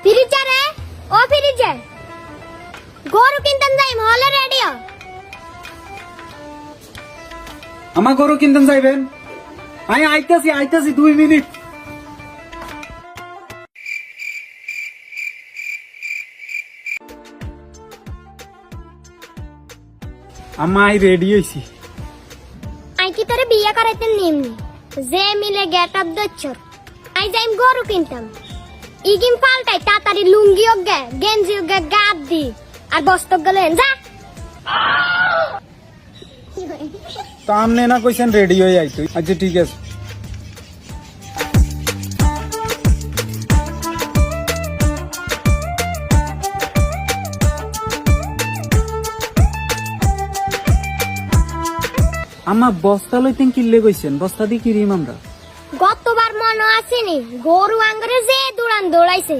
ফ্রিজে রে ও ফ্রিজে গরু কিনতেন যাই মহলে রেডিও আমার গরু কিনতেন যাইবেন আমি আইতাছি 2 মিনিট আম্মা রেডি হইছি আই কি তোরে বিয়ে করাইতেন নিমনি যে মিলে গেট আপ দচ্ছর আই যাইম গরু কিনতাম ইগিম পাল্টাই তাড়াতাড়ি লুঙ্গি ওগে গেঞ্জি ওগে গাদ দি আর বস্তক গলেন যা তো আমনে না কইছেন রেডি হয়ে আইতো আচ্ছা ঠিক আছে আম্মা বস্তা লইতেন কিনলে কইছেন বস্তা দিয়ে কিরিম আমরা গতবার মনে আসেনি গরু আঙ্গরে যে দৌড়াইছে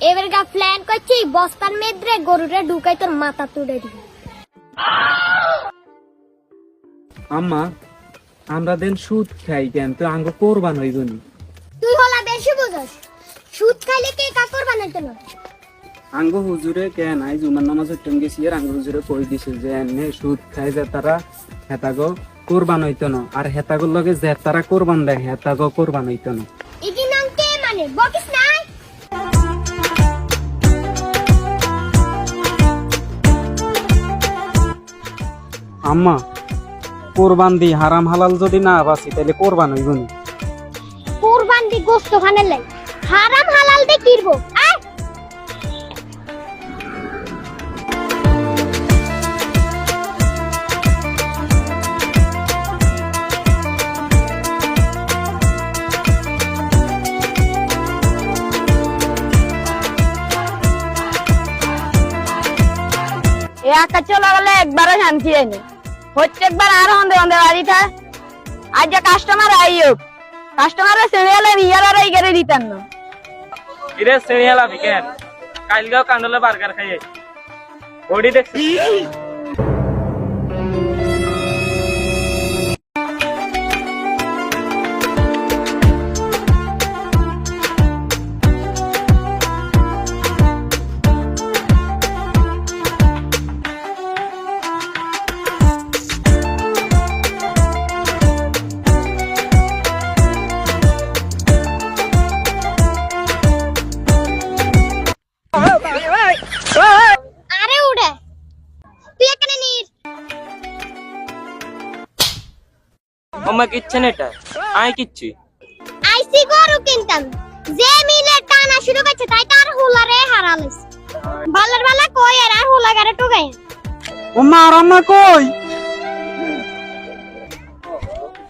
এবার গা প্ল্যান করছি বস্তার মেদ্রে গরুরে ঢুকাই তোর মাথা তুলে দিবি আম্মা আমরা দেন সুদ খাই কেন তো আঙ্গ কোরবান হইবনি তুই হলা বেশি বুঝস সুদ খাইলে কে কা করবা না কেন আঙ্গ হুজুরে কেন আই জুমার নামাজ হইতেন গেছি আর আঙ্গ হুজুরে কই দিছে যে এনে সুদ খাই যে তারা হেতাগো কোরবান হইতো না আর হেতাগোর লগে যে তারা কোরবান দেয় হেতাগো কোরবান হইতো না ইগি নাম কে মানে বকিস নাই আম্মা কোরবান দি হারাম হালাল যদি না বাসি তাহলে কোরবান হইবনি কুরবান দি গোশত খানে লাই হারাম হালাল দে কিরবো আয় একা চলে গেলে একবারও শান্তি হয়নি প্রত্যেকবার আরো হন্দে হন্দে বাড়িটা আজ যে কাস্টমার আইয়োক কাস্টমারের সিরিয়ালে রিয়ালার এই গেরে দিতেন না ইরে সিরিয়াল আবি কেন কালকেও কান্দলে বার্গার খাইয়ে বডি দেখছি আরে উড়ে তুই এখানে নিস আমার কিচ্ছে না এটা আই কিচ্ছি আইসি গরু কিনতাম যে মিলে টানা শুরু করছে তাই তার হুলারে হারালিস ভালোর ভালো কই আর হুলা গারে টুকাই আম্মা আর আম্মা কই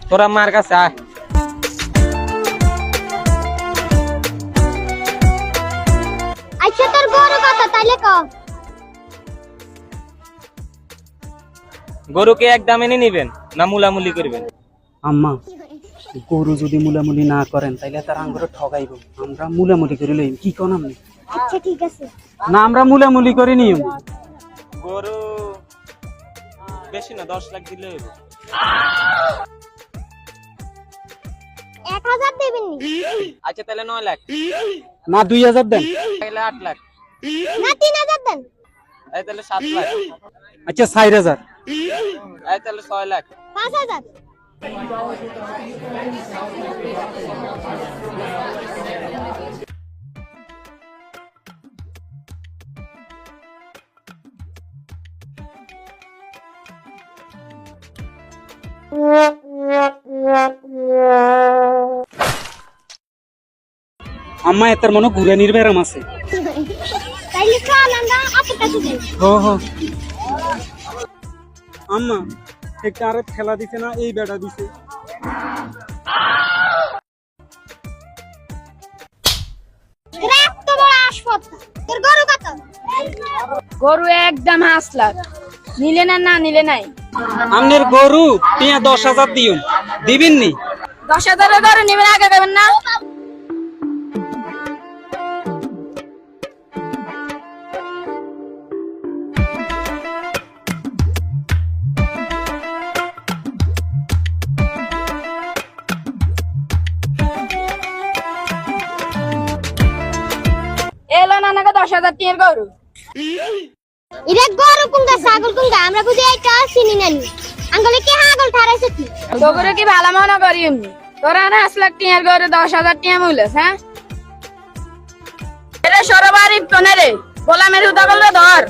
তোরা মার কাছে আয় আচ্ছা তোর গরু কত তাইলে ক গরুকে এক দামে নিবেন না মুলামুলি করবেন আম্মা গরু যদি মুলামুলি না করেন তাইলে তার আঙ্গুরে ঠগাইব আমরা মুলামুলি করে লইম কি কোন আপনি আচ্ছা ঠিক আছে না আমরা মুলামুলি করে নিম গরু বেশি না 10 লাখ দিলে হইব 1000 দিবেন নি আচ্ছা তাহলে 9 লাখ না 2000 দেন তাহলে 8 লাখ না 3000 দেন এই তাহলে 7 লাখ আচ্ছা 4000 এই তাহলে 6 লাখ 5000 আম্মা এটার মনে ঘুরে নির্বেরাম আছে তাইলে চল আমরা আপুর কাছে যাই হো হো আম্মা একটা আরে খেলা দিছে না এই বেড়া দিছে রাত তো বড় আসপত তোর গরু কত গরু একদম 5 লাখ নিলে না না নিলে নাই আমনের গরু টিয়া 10,000 দিও দিবেন নি 10,000 গরু নিবেন আগে দেবেন না নাকি 10,000 টিয়ার গরু ইরে গরু কুঙ্গা ছাগল কুঙ্গা আমরা বুঝি এইটা চিনি নানি আঙ্গলে কি হাগল ঠারাইছে কি তোরে কি ভালো মনে করি এমনি তোরা না 5 লাখ টিয়ার গরু 10,000 টিয়া মূল্য হ্যাঁ এরে সরবারি কোনে রে গোলামের হুদা করলে ধর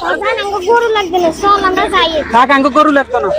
ওখানে আঙ্গ গরু লাগবে না চল আমরা যাই থাক আঙ্গু গরু লাগতো না